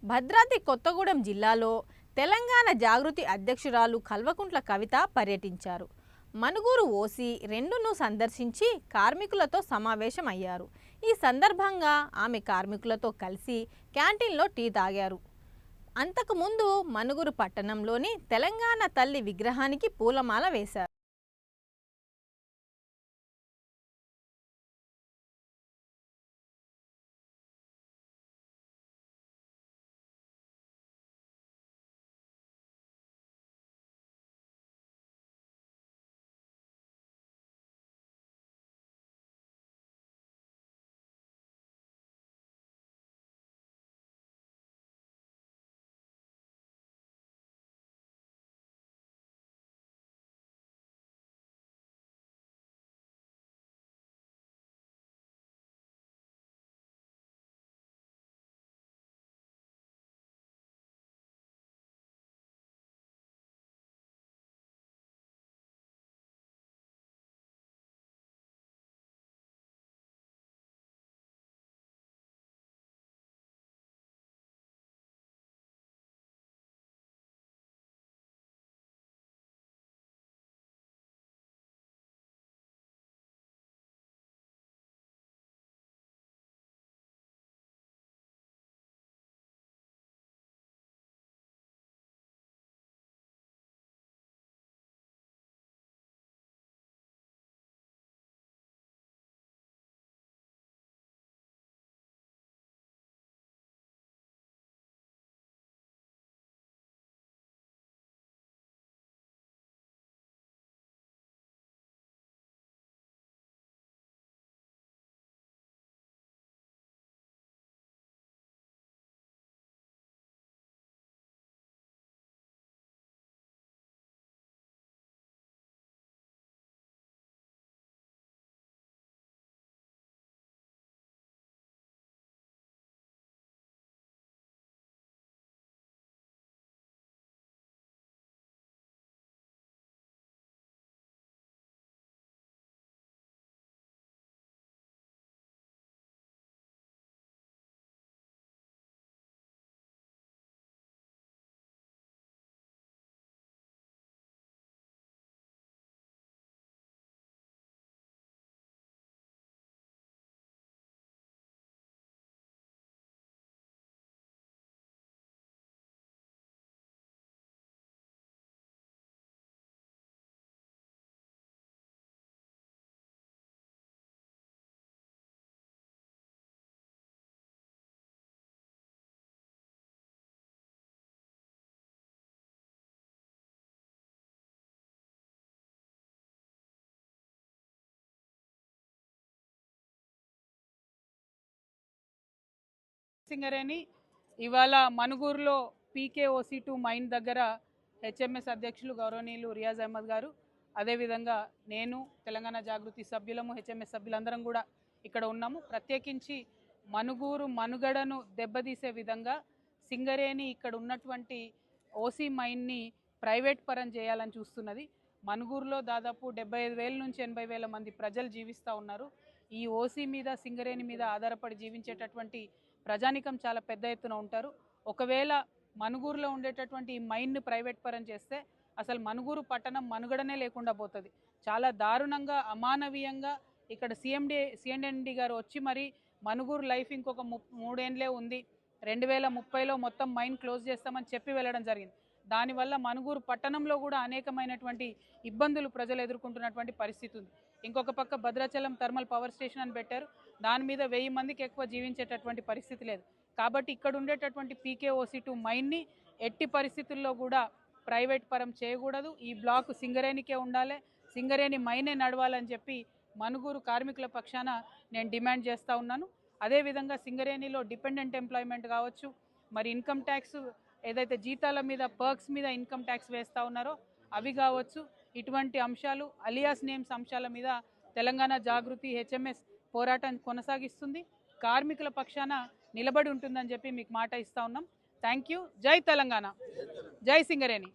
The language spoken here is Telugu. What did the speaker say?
భద్రాద్రి కొత్తగూడెం జిల్లాలో తెలంగాణ జాగృతి అధ్యక్షురాలు కల్వకుంట్ల కవిత పర్యటించారు. మనుగూరు ఓసీ 2ను సందర్శించి కార్మికులతో సమావేశమయ్యారు. ఈ సందర్భంగా ఆమె కార్మికులతో కలిసి క్యాంటీన్లో టీ తాగారు. అంతకుముందు మనుగూరు పట్టణంలోని తెలంగాణ తల్లి విగ్రహానికి పూలమాల వేశారు. సింగరేణి ఇవాళ మనుగూరులో పీకేఓసి2 మైన్ దగ్గర హెచ్ఎంఎస్ అధ్యక్షులు గౌరవనీయులు రియాజ్ అహ్మద్ గారు, అదేవిధంగా నేను, తెలంగాణ జాగృతి సభ్యులము, హెచ్ఎంఎస్ సభ్యులందరం కూడా ఇక్కడ ఉన్నాము. ప్రత్యేకించి మనుగూరు మనుగడను దెబ్బతీసే విధంగా సింగరేణి ఇక్కడ ఉన్నటువంటి ఓసీ మైన్ని ప్రైవేట్ పరం చేయాలని చూస్తున్నది. మనుగూరులో దాదాపు 75,000 నుంచి 80,000 మంది ప్రజలు జీవిస్తూ ఉన్నారు. ఈ ఓసీ మీద, సింగరేణి మీద ఆధారపడి జీవించేటటువంటి ప్రజానికం చాలా పెద్ద ఎత్తున ఉంటారు. ఒకవేళ మనుగూరులో ఉండేటటువంటి ఈ మైన్ను ప్రైవేట్ పరం చేస్తే అసలు మనుగూరు పట్టణం మనుగడనే లేకుండా పోతుంది. చాలా దారుణంగా, అమానవీయంగా ఇక్కడ సిఎండి గారు వచ్చి మరి మనుగూరు లైఫ్ ఇంకొక 3 ఏళ్ళే ఉంది, 2030లో మొత్తం మైన్ క్లోజ్ చేస్తామని చెప్పి వెళ్ళడం జరిగింది. దానివల్ల మనుగూరు పట్టణంలో కూడా అనేకమైనటువంటి ఇబ్బందులు ప్రజలు ఎదుర్కొంటున్నటువంటి పరిస్థితి ఉంది. ఇంకొక పక్క భద్రాచలం థర్మల్ పవర్ స్టేషన్ అని పెట్టారు. దాని మీద 1000 మందికి ఎక్కువ జీవించేటటువంటి పరిస్థితి లేదు. కాబట్టి ఇక్కడ ఉండేటటువంటి పీకేఓసి2 మైన్ని ఎట్టి పరిస్థితుల్లో కూడా ప్రైవేట్ పరం చేయకూడదు. ఈ బ్లాక్ సింగరేణికే ఉండాలి, సింగరేణి మైనే నడవాలని చెప్పి మనుగూరు కార్మికుల పక్షాన నేను డిమాండ్ చేస్తూ ఉన్నాను. అదేవిధంగా సింగరేణిలో డిపెండెంట్ ఎంప్లాయ్మెంట్ కావచ్చు, మరి ఇన్కమ్ ట్యాక్స్ ఏదైతే జీతాల మీద, పర్క్స్ మీద ఇన్కమ్ ట్యాక్స్ వేస్తూ ఉన్నారో అవి కావచ్చు, ఇటువంటి అంశాలు, అలియాస్ నేమ్స్ అంశాల మీద తెలంగాణ జాగృతి హెచ్ఎంఎస్ పోరాటం కొనసాగిస్తుంది. కార్మికుల పక్షాన నిలబడి ఉంటుందని చెప్పి మీకు మాట ఇస్తా ఉన్నాం. Thank you. జై తెలంగాణ, జై సింగరేణి.